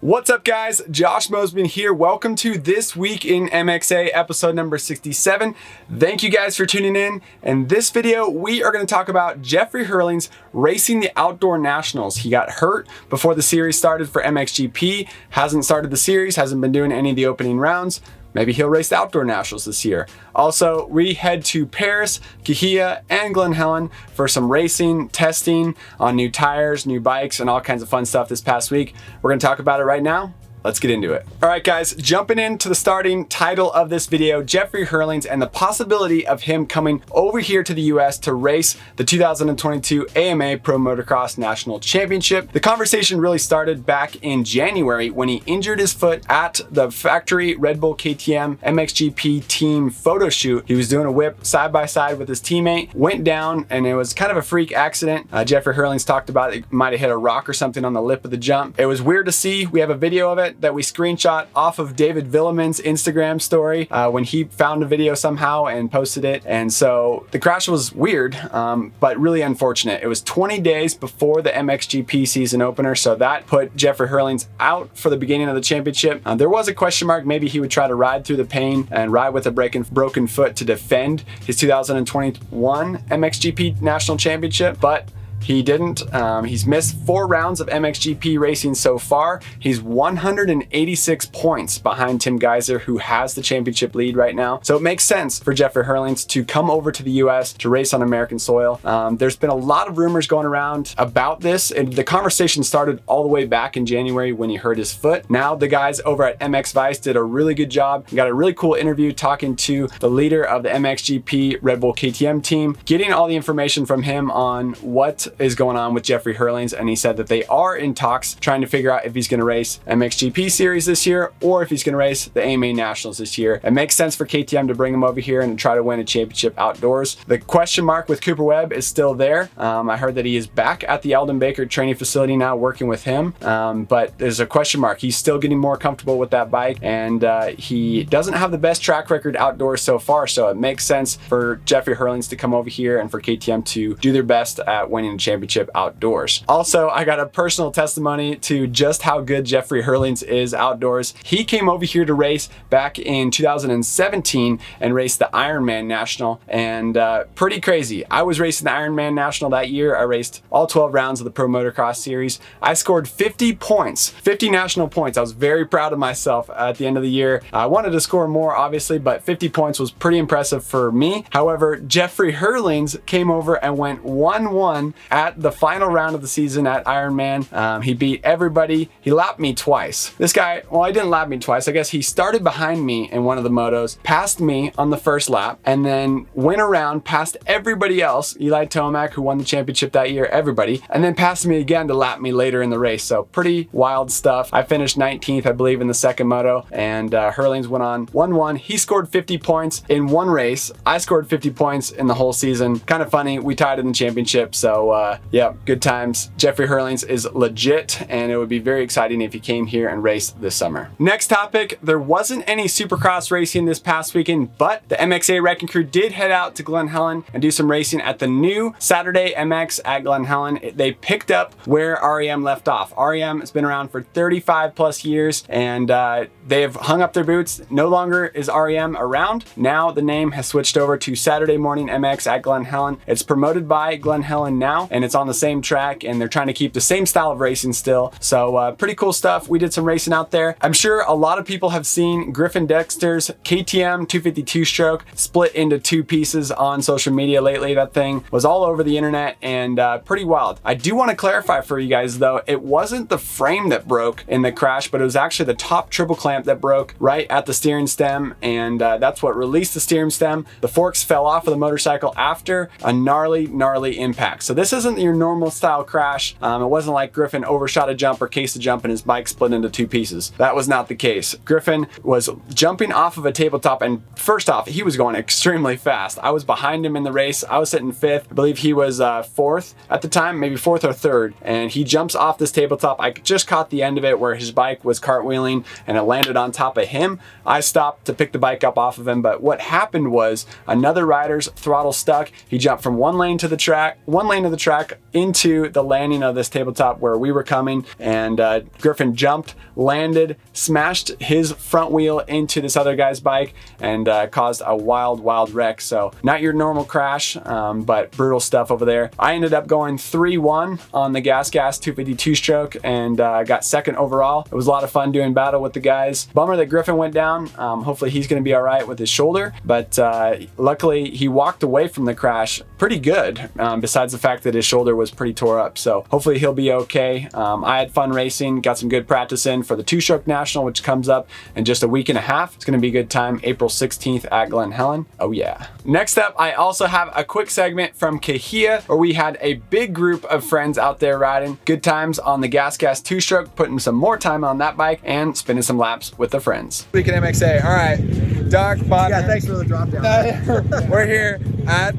What's up guys, Josh Mosiman here. Welcome to This Week in MXA episode number 67. Thank you guys for tuning in. In this video, we are going to talk about Jeffery Herlings racing the Outdoor Nationals. He got hurt before the series started for MXGP, hasn't started the series, hasn't been doing any of the opening rounds. Maybe he'll race the Outdoor Nationals this year. Also, we head to Paris, Cahuilla, and Glen Helen for some racing, testing on new tires, new bikes, and all kinds of fun stuff this past week. We're gonna talk about it right now. Let's get into it. All right guys, jumping into the starting title of this video, Jeffery Herlings and the possibility of him coming over here to the US to race the 2022 AMA Pro Motocross National Championship. The conversation really started back in January when he injured his foot at the factory Red Bull KTM MXGP team photo shoot. He was doing a whip side by side with his teammate, went down, and it was kind of a freak accident. Jeffery Herlings talked about it might have hit a rock or something on the lip of the jump. It was weird to see. We have a video of it that we screenshot off of David Villeman's Instagram story when he found a video somehow and posted it. And so the crash was weird, but really unfortunate. It was 20 days before the MXGP season opener, so that put Jeffery Herlings out for the beginning of the championship. There was a question mark, maybe he would try to ride through the pain and ride with a broken foot to defend his 2021 MXGP National Championship, but he didn't. He's missed 4 rounds of MXGP racing so far. He's 186 points behind Tim Geiser, who has the championship lead right now. So it makes sense for Jeffery Herlings to come over to the US to race on American soil. There's been a lot of rumors going around about this, and the conversation started all the way back in January when he hurt his foot. Now the guys over at MX Vice did a really good job. Got a really cool interview talking to the leader of the MXGP Red Bull KTM team, getting all the information from him on what is going on with Jeffery Herlings, and he said that they are in talks trying to figure out if he's going to race MXGP series this year or if he's going to race the AMA Nationals this year. It makes sense for KTM to bring him over here and try to win a championship outdoors. The question mark with Cooper Webb is still there. I heard that he is back at the Eldon Baker training facility now working with him, but there's a question mark. He's still getting more comfortable with that bike, and he doesn't have the best track record outdoors so far, so it makes sense for Jeffery Herlings to come over here and for KTM to do their best at winning a championship outdoors. Also, I got a personal testimony to just how good Jeffery Herlings is outdoors. He came over here to race back in 2017 and raced the Ironman National, and pretty crazy. I was racing the Ironman National that year. I raced all 12 rounds of the Pro Motocross series. I scored 50 points, 50 national points. I was very proud of myself at the end of the year. I wanted to score more, obviously, but 50 points was pretty impressive for me. However, Jeffery Herlings came over and went 1-1 at the final round of the season at Ironman. He beat everybody. He lapped me twice. This guy, well, he didn't lap me twice. I guess he started behind me in one of the motos, passed me on the first lap, and then went around past everybody else, Eli Tomac, who won the championship that year, everybody, and then passed me again to lap me later in the race. So pretty wild stuff. I finished 19th, I believe, in the second moto, and Herlings went on 1-1. He scored 50 points in one race. I scored 50 points in the whole season. Kind of funny. We tied in the championship, so yeah, good times. Jeffery Herlings is legit, and it would be very exciting if he came here and raced this summer. Next topic, there wasn't any Supercross racing this past weekend, but the MXA Wrecking Crew did head out to Glen Helen and do some racing at the new Saturday MX at Glen Helen. They picked up where REM left off. REM has been around for 35 plus years, and they've hung up their boots. No longer is REM around. Now the name has switched over to Saturday Morning MX at Glen Helen. It's promoted by Glen Helen now, and it's on the same track, and they're trying to keep the same style of racing still. So pretty cool stuff. We did some racing out there. I'm sure a lot of people have seen Griffin Dexter's KTM 252 stroke split into 2 pieces on social media lately. That thing was all over the internet, and pretty wild. I do want to clarify for you guys though, it wasn't the frame that broke in the crash, but it was actually the top triple clamp that broke right at the steering stem, and that's what released the steering stem. The forks fell off of the motorcycle after a gnarly impact. So this isn't your normal style crash. It wasn't like Griffin overshot a jump or cased a jump and his bike split into 2 pieces. That was not the case. Griffin was jumping off of a tabletop, and first off, he was going extremely fast. I was behind him in the race. I was sitting 5th. I believe he was 4th at the time, maybe 4th or 3rd, and he jumps off this tabletop. I just caught the end of it where his bike was cartwheeling and it landed on top of him. I stopped to pick the bike up off of him, but what happened was another rider's throttle stuck. He jumped from one lane of the track track into the landing of this tabletop where we were coming, and Griffin jumped, landed, smashed his front wheel into this other guy's bike, and caused a wild wreck. So not your normal crash, but brutal stuff over there. I ended up going 3-1 on the Gas 252 stroke and got second overall. It was a lot of fun doing battle with the guys. Bummer that Griffin went down. Hopefully he's going to be all right with his shoulder, but luckily he walked away from the crash pretty good, besides the fact that his shoulder was pretty tore up. So hopefully he'll be okay. I had fun racing, got some good practice in for the two-stroke national, which comes up in just a week and a half. It's going to be a good time, April 16th at Glen Helen. Oh yeah. Next up, I also have a quick segment from Kahia where we had a big group of friends out there riding. Good times on the Gas two-stroke, putting some more time on that bike and spinning some laps with the friends. Week in MXA. All right, Doc, Bob. Yeah, thanks for the drop down. We're here at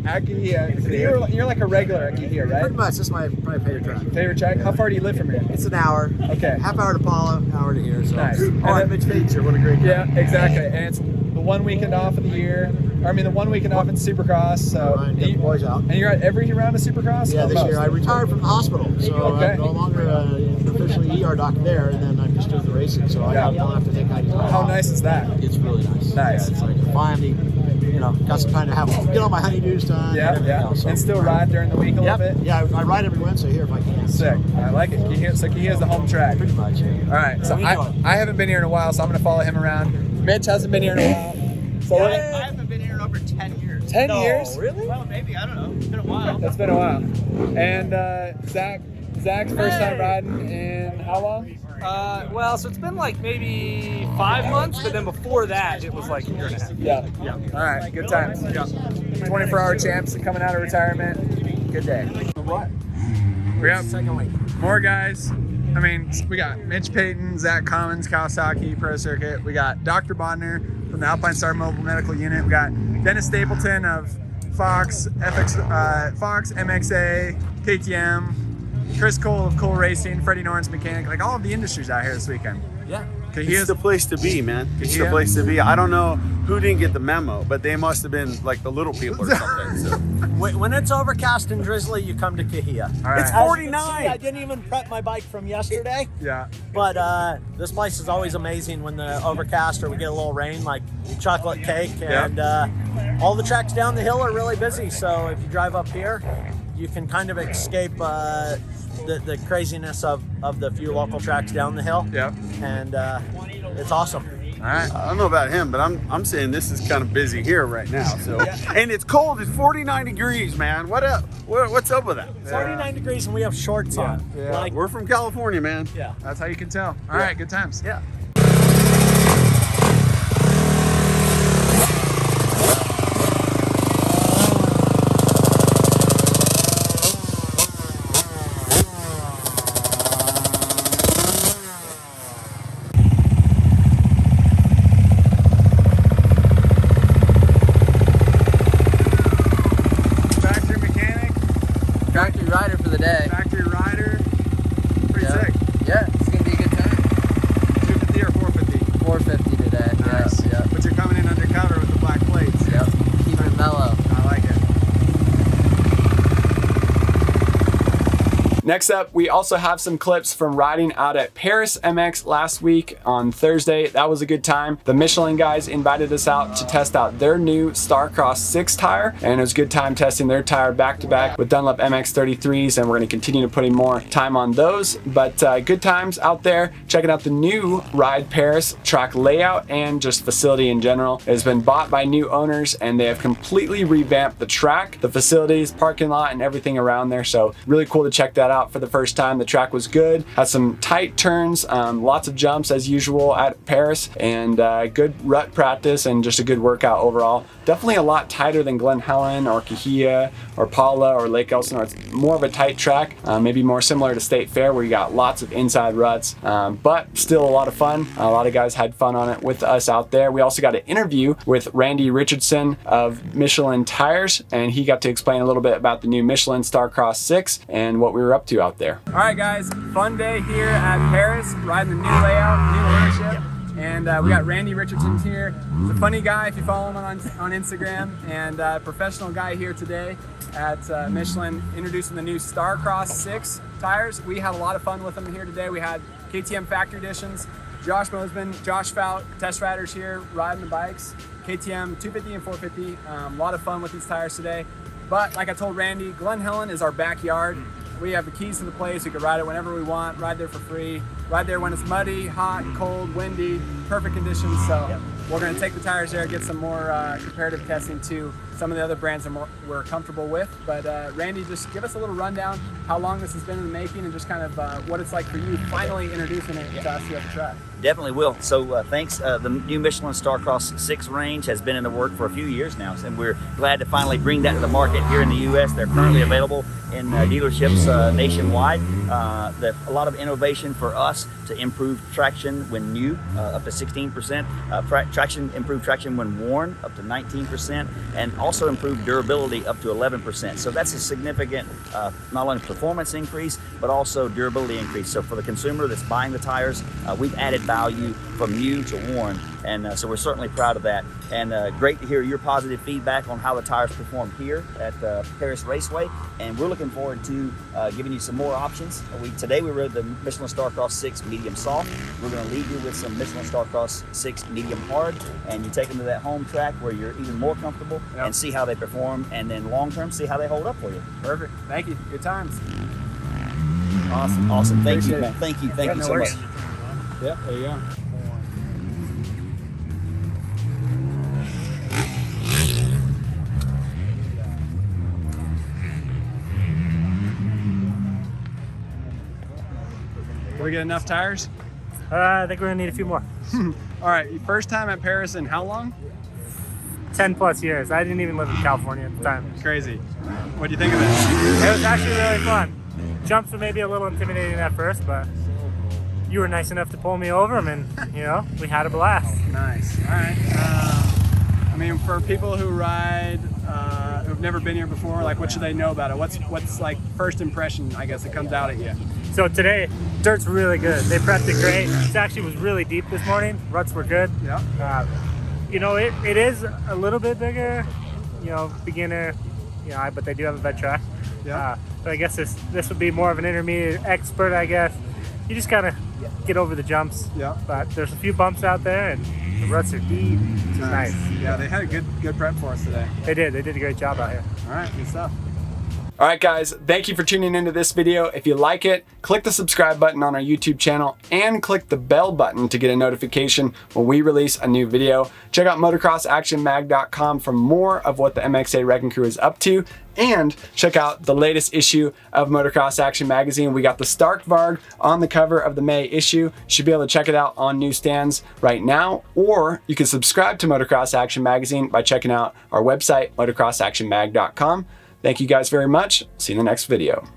Kahia. You're like a regular at Kahia, right? Pretty much. This is my probably favorite track. Favorite track? How far do you live from here? It's an hour. Okay. Half hour to Paula, hour to here. So. Nice. Oh, I Mitch Page here. What a great track. track. Yeah, exactly. And it's the one weekend off of the year. I mean, the one weekend off in Supercross. So right, get the boys out. And you're at every round of Supercross? Yeah, this year I retired from the hospital, so okay. I'm no longer officially ER doc there, and then I'm just doing the racing. So I don't have to take guys off. How nice is that? It's really nice. Nice. Yeah, it's like finally, got some time to get all my honeydews done. Yeah. Else, so. And still ride during the week a little bit? Yeah, I ride every Wednesday here if I can. Sick. I like it. So Kahia's the home track. Pretty much. Yeah. All right. So I haven't been here in a while, so I'm going to follow him around. Mitch hasn't been here in a while. So I haven't been here in over 10 years. 10 years? Really? Well, maybe. I don't know. It's been a while. It's been a while. And Zach's first time riding in how long? Well, so it's been like maybe 5 months, but then before that, it was like a year and a half. Yeah. All right. Good times. Yeah. 24-hour champs coming out of retirement. Good day. What? We got Second week. more guys. I mean, we got Mitch Payton, Zach Commons, Kawasaki Pro Circuit. We got Dr. Bodner from the Alpine Star Mobile Medical Unit. We got Dennis Stapleton of Fox, Fox, MXA, KTM, Chris Cole of Cole Racing, Freddie Norton's Mechanic, like all of the industries out here this weekend. Yeah. It's the place to be, man. It's the Kahia? place to be. I don't know who didn't get the memo, but they must have been like the little people or something. So. When it's overcast and drizzly, you come to Kahia. All right. It's As you 49. can see, I didn't even prep my bike from yesterday, Yeah. but this place is always amazing when the overcast or we get a little rain, like chocolate cake, and all the tracks down the hill are really busy. So if you drive up here, you can kind of escape the craziness of the few local tracks down the hill. Yep. And it's awesome. All right. I don't know about him, but I'm saying this is kind of busy here right now. So, and it's cold. It's 49 degrees, man. What up? What's up with that? 49 degrees and we have shorts on. Yeah. Like, We're from California, man. yeah. That's how you can tell. All right. Good times. Yeah. Factory mechanic, Factory rider for the day. factory rider. Pretty Yeah. sick. Yeah, it's gonna be a good time. 250 or 450? 450 today. Nice. Yeah, But you're coming in undercover with the black plates. yeah. Keeping it mellow. I like it. Next up, we also have some clips from riding out at Paris MX last week on Thursday. That was a good time. The Michelin guys invited us out to test out their new Starcross 6 tire, and it was a good time testing their tire back-to-back with Dunlop MX33s, and we're gonna continue to put in more time on those. But good times out there, checking out the new Ride Paris track layout and just facility in general. It has been bought by new owners, and they have completely revamped the track, the facilities, parking lot, and everything around there. So really cool to check that out for the first time. The track was good, had some tight turns, lots of jumps as usual at Paris, and good rut practice and just a good workout overall. Definitely a lot tighter than Glen Helen or Kahia or Paula or Lake Elsinore. It's more of a tight track, maybe more similar to State Fair where you got lots of inside ruts, but still a lot of fun. A lot of guys had fun on it with us out there. We also got an interview with Randy Richardson of Michelin Tires, and he got to explain a little bit about the new Michelin Starcross 6 and what we were up to out there. All right, guys, fun day here at Paris, riding the new layout, new ownership. And we got Randy Richardson here. He's a funny guy if you follow him on Instagram, and professional guy here today at Michelin, introducing the new Starcross 6 tires. We had a lot of fun with them here today. We had KTM factory editions, Josh Mosiman, Josh Fout, test riders here riding the bikes, KTM 250 and 450. A lot of fun with these tires today. But like I told Randy, Glen Helen is our backyard. We have the keys to the place. We can ride it whenever we want, ride there for free, ride there when it's muddy, hot, cold, windy, perfect conditions. So we're gonna take the tires there, get some more comparative testing to some of the other brands that we're comfortable with. But Randy, just give us a little rundown how long this has been in the making and just kind of what it's like for you finally introducing it to us here at the track. Definitely will. So thanks. The new Michelin Starcross 6 range has been in the work for a few years now, and we're glad to finally bring that to the market here in the U.S. They're currently available in dealerships nationwide. A lot of innovation for us to improve traction when new, up to 16%, improved traction when worn, up to 19%, and also improved durability up to 11%. So that's a significant not only performance increase, but also durability increase. So for the consumer that's buying the tires, we've added value from new to worn, and so we're certainly proud of that. And great to hear your positive feedback on how the tires perform here at Paris Raceway, and we're looking forward to giving you some more options. Today we rode the Michelin Starcross 6 medium soft. We're going to leave you with some Michelin Starcross 6 medium hard, and you take them to that home track where you're even more comfortable and see how they perform, and then long term see how they hold up for you. Perfect. Thank you. Good times. Awesome. Thank Appreciate you, man. it. Thank you so much. Yeah, there you go. Did we get enough tires? I think we're gonna need a few more. All right, first time at Paris in how long? 10 plus years. I didn't even live in California at the time. Crazy. What do you think of it? It was actually really fun. Jumps were maybe a little intimidating at first, but you were nice enough to pull me over them, and you know, we had a blast. Nice. All right. I mean, for people who ride, who've never been here before, like, what should they know about it? What's like first impression, I guess, that comes out at you? So today, dirt's really good. They prepped it great. It actually was really deep this morning. Ruts were good. Yeah. You know, it is a little bit bigger, you know, beginner, you know, but they do have a vet track. Yeah. But I guess this would be more of an intermediate expert, I guess. You just kind of get over the jumps. Yeah. But there's a few bumps out there, and the ruts are deep. It's nice. Yeah, they had a good prep for us today. They did a great job out here. All right, good stuff. All right, guys, thank you for tuning into this video. If you like it, click the subscribe button on our YouTube channel and click the bell button to get a notification when we release a new video. Check out motocrossactionmag.com for more of what the MXA Wrecking Crew is up to, and check out the latest issue of Motocross Action Magazine. We got the Stark Varg on the cover of the May issue. You should be able to check it out on newsstands right now, or you can subscribe to Motocross Action Magazine by checking out our website, motocrossactionmag.com. Thank you guys very much. See you in the next video.